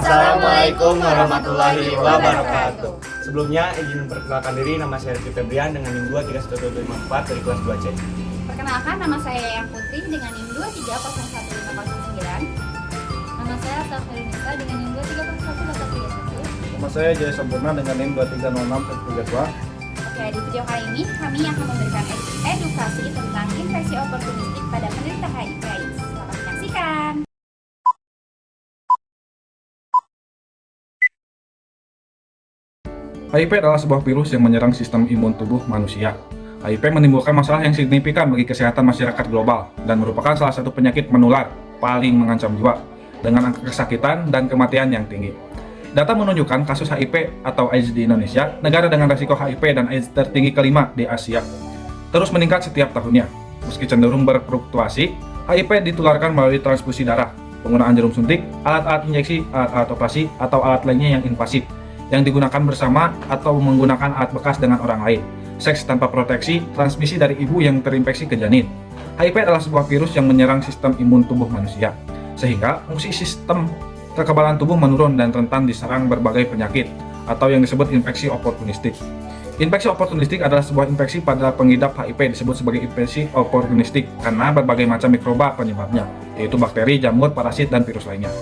Assalamualaikum warahmatullahi wabarakatuh. Sebelumnya izin memperkenalkan diri, nama saya Rifki Febrian dengan NIM 231754 dari kelas 2C. Perkenalkan, nama saya Yang Putri dengan NIM 23011509. Nama saya Safri Nisa dengan NIM 23011131. Nama saya Jaya Sampurna dengan NIM 230612. Oke, di video kali ini kami akan memberikan edukasi tentang infeksi oportunistik pada penderita HIV/AIDS. Selamat menyaksikan. HIV adalah sebuah virus yang menyerang sistem imun tubuh manusia. HIV menimbulkan masalah yang signifikan bagi kesehatan masyarakat global dan merupakan salah satu penyakit menular paling mengancam jiwa dengan angka kesakitan dan kematian yang tinggi. Data menunjukkan kasus HIV atau AIDS di Indonesia, negara dengan risiko HIV dan AIDS tertinggi kelima di Asia, terus meningkat setiap tahunnya. Meski cenderung berfluktuasi, HIV ditularkan melalui transfusi darah, penggunaan jarum suntik, alat-alat injeksi, alat-alat operasi, atau alat lainnya yang invasif yang digunakan bersama atau menggunakan alat bekas dengan orang lain, seks tanpa proteksi, transmisi dari ibu yang terinfeksi ke janin. HIV adalah sebuah virus yang menyerang sistem imun tubuh manusia, sehingga fungsi sistem kekebalan tubuh menurun dan rentan diserang berbagai penyakit atau yang disebut infeksi oportunistik. Infeksi oportunistik adalah sebuah infeksi pada pengidap HIV disebut sebagai infeksi oportunistik karena berbagai macam mikroba penyebabnya, yaitu bakteri, jamur, parasit, dan virus lainnya.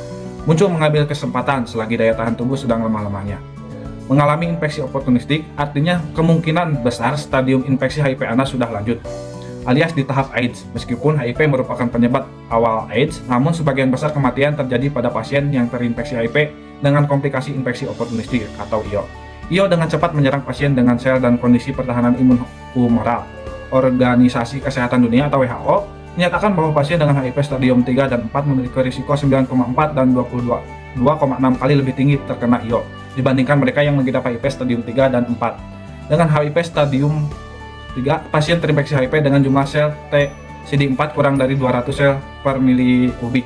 Muncul mengambil kesempatan selagi daya tahan tubuh sedang lemah-lemahnya. Mengalami infeksi oportunistik artinya kemungkinan besar stadium infeksi HIV Anda sudah lanjut, alias di tahap AIDS. Meskipun HIV merupakan penyebab awal AIDS, namun sebagian besar kematian terjadi pada pasien yang terinfeksi HIV dengan komplikasi infeksi oportunistik atau IO. IO dengan cepat menyerang pasien dengan sel dan kondisi pertahanan imun humoral. Organisasi Kesehatan Dunia atau WHO menyatakan bahwa pasien dengan HIV stadium 3 dan 4 memiliki risiko 9,4 dan 22,6 kali lebih tinggi terkena IO dibandingkan mereka yang mengidap HIV stadium 3 dan 4. Dengan HIV stadium 3, pasien terinfeksi HIV dengan jumlah sel T CD4 kurang dari 200 sel per milikubik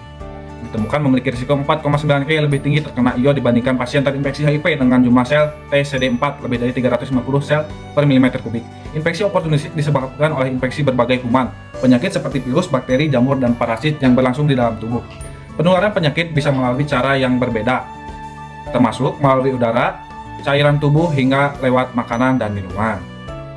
ditemukan memiliki risiko 4,9 kali lebih tinggi terkena IO dibandingkan pasien terinfeksi HIV dengan jumlah sel T CD4 lebih dari 350 sel per milimeter kubik. Infeksi oportunistik disebabkan oleh infeksi berbagai kuman, penyakit seperti virus, bakteri, jamur, dan parasit yang berlangsung di dalam tubuh. Penularan penyakit bisa melalui cara yang berbeda, termasuk melalui udara, cairan tubuh, hingga lewat makanan dan minuman.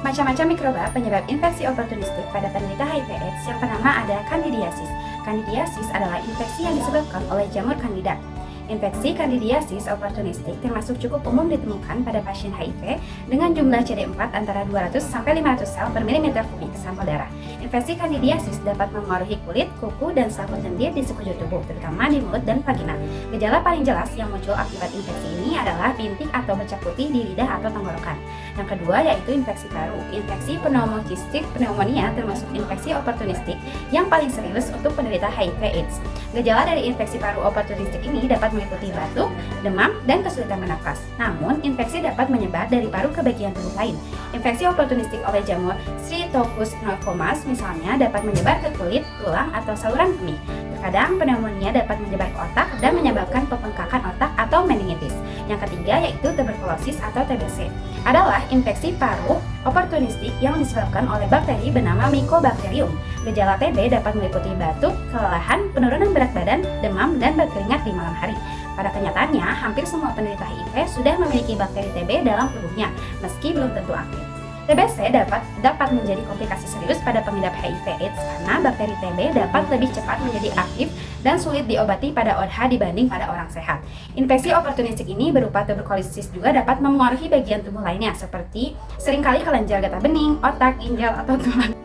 Macam-macam mikroba penyebab infeksi oportunistik pada penderita HIV/AIDS. Yang pertama ada Candidiasis. Candidiasis adalah infeksi yang disebabkan oleh jamur Candida. Infeksi Candidiasis oportunistik termasuk cukup umum ditemukan pada pasien HIV dengan jumlah CD4 antara 200 sampai 500 sel per milimeter kubik sampel darah. Infeksi Candidiasis dapat memengaruhi kulit, kuku, dan selaput lendir di sekujur tubuh, terutama di mulut dan vagina. Gejala paling jelas yang muncul akibat infeksi ini adalah bintik atau bercak putih di lidah atau tenggorokan. Yang kedua yaitu infeksi paru. Infeksi pneumocystic pneumonia termasuk infeksi oportunistik yang paling serius untuk penderita HIV/AIDS. Gejala dari infeksi paru oportunistik ini dapat meliputi batuk, demam, dan kesulitan bernafas. Namun, infeksi dapat menyebar dari paru ke bagian tubuh lain. Infeksi oportunistik oleh jamur Streptococcus pneumoniae misalnya dapat menyebar ke kulit, tulang, atau saluran kemih. Terkadang pneumonia dapat menyebar ke otak dan menyebabkan pembengkakan otak atau meningitis. Yang ketiga yaitu tuberkulosis atau TBC. Adalah infeksi paru oportunistik yang disebabkan oleh bakteri bernama Mycobacterium. Gejala TB dapat meliputi batuk, kelelahan, penurunan berat badan, demam, dan berkeringat di malam hari. Pada kenyataannya, hampir semua penderita HIV sudah memiliki bakteri TB dalam tubuhnya, meski belum tentu aktif. TBC dapat menjadi komplikasi serius pada pengidap HIV/AIDS karena bakteri TB dapat lebih cepat menjadi aktif dan sulit diobati pada ODH dibanding pada orang sehat. Infeksi oportunistik ini berupa tuberkulosis juga dapat memengaruhi bagian tubuh lainnya seperti seringkali kelenjar getah bening, otak, ginjal, atau tulang.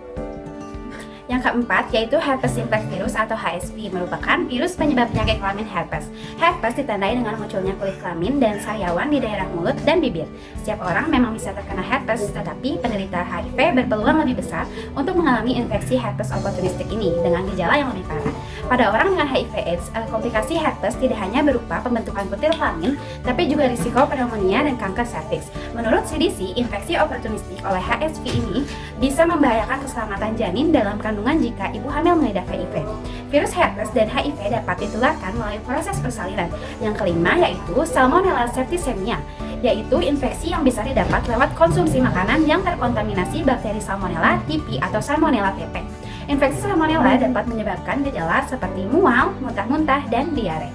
Yang keempat yaitu herpes simplex virus atau HSV, merupakan virus penyebab penyakit kelamin herpes. Herpes ditandai dengan munculnya kulit kelamin dan sariawan di daerah mulut dan bibir. Setiap orang memang bisa terkena herpes, tetapi penderita HIV berpeluang lebih besar untuk mengalami infeksi herpes oportunistik ini dengan gejala yang lebih parah. Pada orang dengan HIV/AIDS, komplikasi herpes tidak hanya berupa pembentukan butir kelamin, tapi juga risiko pneumonia dan kanker serviks. Menurut CDC, infeksi oportunistik oleh HSV ini bisa membahayakan keselamatan janin dalam kandungan jika ibu hamil mengidap HIV. Virus herpes dan HIV dapat ditularkan melalui proses persalinan. Yang kelima yaitu Salmonella septicemia, yaitu infeksi yang bisa didapat lewat konsumsi makanan yang terkontaminasi bakteri Salmonella typhi atau Salmonella pp. Infeksi Salmonella dapat menyebabkan gejala seperti mual, muntah-muntah, dan diare.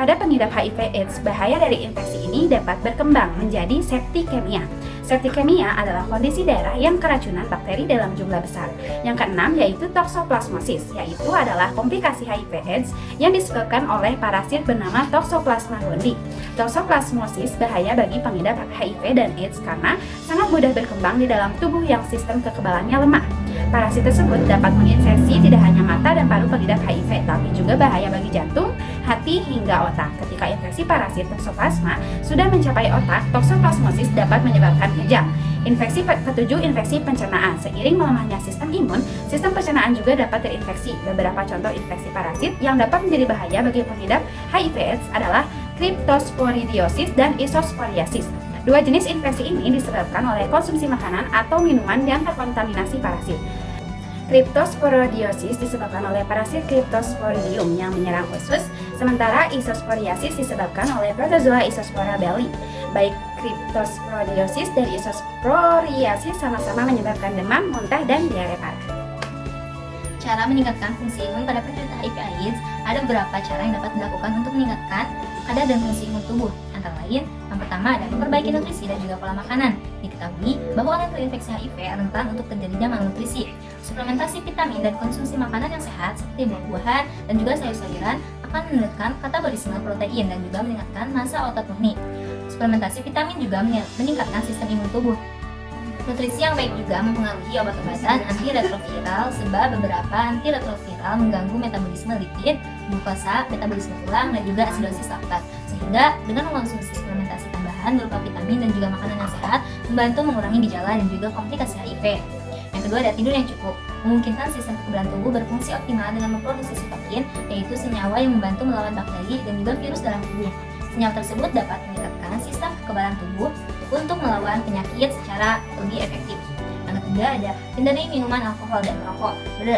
Pada pengidap HIV/AIDS, bahaya dari infeksi ini dapat berkembang menjadi septikemia. Septikemia adalah kondisi darah yang keracunan bakteri dalam jumlah besar. Yang keenam yaitu toksoplasmosis, yaitu adalah komplikasi HIV/AIDS yang disebabkan oleh parasit bernama Toxoplasma gondii. Toksoplasmosis bahaya bagi pengidap HIV dan AIDS karena sangat mudah berkembang di dalam tubuh yang sistem kekebalannya lemah. Parasit tersebut dapat menginfeksi tidak hanya mata dan paru pengidap HIV, tapi juga bahaya bagi jantung, hati, hingga otak. Ketika infeksi parasit toksoplasma sudah mencapai otak, toksoplasmosis dapat menyebabkan kejang. Infeksi ketujuh, infeksi pencernaan. Seiring melemahnya sistem imun, sistem pencernaan juga dapat terinfeksi. Beberapa contoh infeksi parasit yang dapat menjadi bahaya bagi pengidap HIV/AIDS adalah Cryptosporidiosis dan Isosporiasis. Dua jenis infeksi ini disebabkan oleh konsumsi makanan atau minuman yang terkontaminasi parasit. Cryptosporidiosis disebabkan oleh parasit Cryptosporidium yang menyerang usus, sementara Isosporiasis disebabkan oleh Protozoa Isospora belli. Baik Cryptosporidiosis dan Isosporiasis sama-sama menyebabkan demam, muntah, dan diare parah. Cara meningkatkan fungsi imun pada penderita HIV/AIDS, ada beberapa cara yang dapat dilakukan untuk meningkatkan kadar dan fungsi imun tubuh. Antara lain, yang pertama ada memperbaiki nutrisi dan juga pola makanan. Diketahui bahwa orang yang terinfeksi HIV rentan untuk terjadinya malnutrisi. Suplementasi vitamin dan konsumsi makanan yang sehat seperti buah-buahan dan juga sayur-sayuran akan menurunkan katabolisme protein dan juga meningkatkan massa otot murni. Suplementasi vitamin juga meningkatkan sistem imun tubuh. Nutrisi yang baik juga mempengaruhi obat-obatan antiretroviral sebab beberapa antiretroviral mengganggu metabolisme lipid, glukosa, metabolisme tulang, dan juga asidosis laktat. Sehingga dengan mengonsumsi suplementasi tambahan berupa vitamin dan juga makanan yang sehat membantu mengurangi gejala dan juga komplikasi HIV. Yang kedua ada tidur yang cukup. Memungkinkan sistem kekebalan tubuh berfungsi optimal dengan memproduksi sitokin, yaitu senyawa yang membantu melawan bakteri dan juga virus dalam tubuh. Senyawa tersebut dapat meningkatkan sistem kekebalan tubuh untuk melawan penyakit secara lebih efektif. Yang ketiga ada hindari minuman alkohol dan merokok.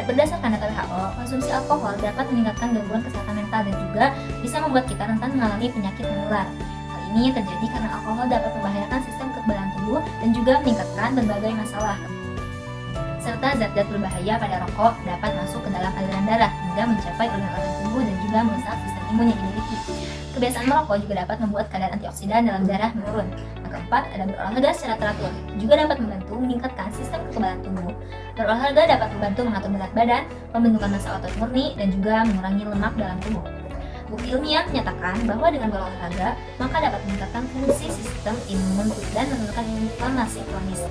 Berdasarkan data WHO, konsumsi alkohol dapat meningkatkan gangguan kesehatan mental dan juga bisa membuat kita rentan mengalami penyakit menular. Hal ini terjadi karena alkohol dapat membahayakan sistem kekebalan tubuh dan juga meningkatkan berbagai masalah. Serta zat-zat berbahaya pada rokok dapat masuk ke dalam aliran darah hingga mencapai organ-organ tubuh dan juga merusak sistem imun yang dimiliki. Kebiasaan merokok juga dapat membuat kadar antioksidan dalam darah menurun. Yang keempat, ada berolahraga secara teratur. Juga dapat membantu meningkatkan sistem kekebalan tubuh. Berolahraga dapat membantu mengatur berat badan, membentukkan massa otot murni, dan juga mengurangi lemak dalam tubuh. Bukti ilmiah menyatakan bahwa dengan berolahraga, maka dapat meningkatkan fungsi sistem imun dan menurunkan inflamasi kronis.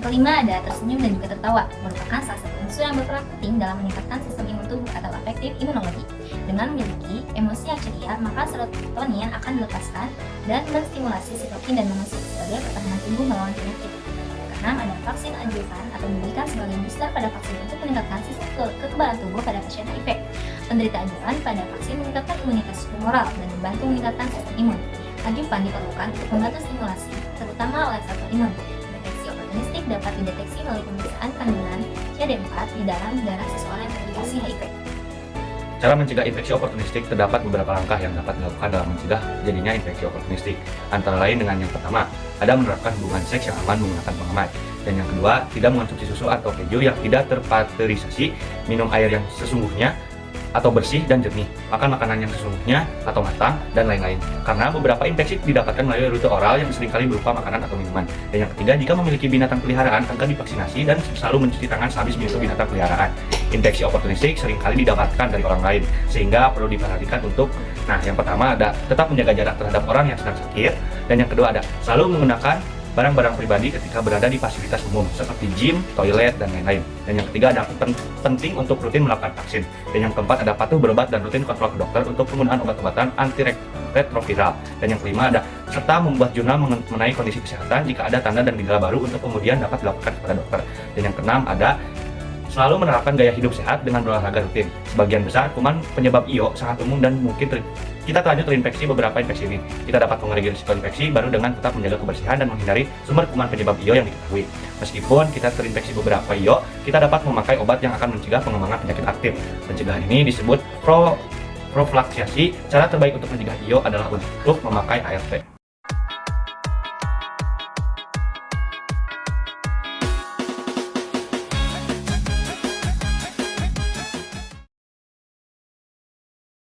Kelima ada tersenyum dan juga tertawa, merupakan salah satu unsur yang berperan penting dalam meningkatkan sistem imun tubuh atau efektif imunologi. Dengan memiliki emosi yang ceria, maka serotonin akan dilepaskan dan menstimulasi sitokin dan mengusir sebagai pertahanan tubuh melawan penyakit. Keenam ada vaksin adjuvan atau diberikan sebagai booster pada vaksin untuk meningkatkan sistem kekebalan tubuh pada pasien HIV. Penderita adjuvan pada vaksin meningkatkan imunitas humoral dan membantu meningkatkan sistem imun. Adjuvan diperlukan untuk membantu stimulasi, terutama oleh faktor imun. Opportunistik dapat dideteksi melalui pemeriksaan kandungan CD4 di dalam darah seseorang yang terinfeksi HIV. Cara mencegah infeksi oportunistik terdapat beberapa langkah yang dapat dilakukan dalam mencegah terjadinya infeksi oportunistik. Antara lain dengan yang pertama, ada menerapkan hubungan seks yang aman menggunakan pengaman. Dan yang kedua, tidak mengonsumsi susu atau keju yang tidak terpasteurisasi, minum air yang sesungguhnya atau bersih dan jernih, makan makanan yang sesungguhnya atau matang, dan lain-lain. Karena beberapa infeksi didapatkan melalui rute oral yang seringkali berupa makanan atau minuman. Dan yang ketiga, jika memiliki binatang peliharaan, akan divaksinasi dan selalu mencuci tangan sehabis menyentuh binatang peliharaan. Infeksi oportunistik seringkali didapatkan dari orang lain, sehingga perlu diperhatikan untuk yang pertama ada tetap menjaga jarak terhadap orang yang sedang sakit, dan yang kedua ada selalu menggunakan barang-barang pribadi ketika berada di fasilitas umum seperti gym, toilet, dan lain-lain. Dan yang ketiga ada penting untuk rutin melakukan vaksin. Dan yang keempat ada patuh berobat dan rutin kontrol ke dokter untuk penggunaan obat-obatan antiretroviral. Dan yang kelima ada serta membuat jurnal mengenai kondisi kesehatan jika ada tanda dan gejala baru untuk kemudian dapat dilakukan kepada dokter. Dan yang keenam ada selalu menerapkan gaya hidup sehat dengan berolahraga rutin. Sebagian besar kuman penyebab IO sangat umum dan mungkin kita terlanjur terinfeksi beberapa infeksi ini. Kita dapat mengurangi risiko infeksi baru dengan tetap menjaga kebersihan dan menghindari sumber kuman penyebab IO yang diketahui. Meskipun kita terinfeksi beberapa IO, kita dapat memakai obat yang akan mencegah pengembangan penyakit aktif. Pencegahan ini disebut profilaksiasi. Cara terbaik untuk mencegah IO adalah untuk memakai ART.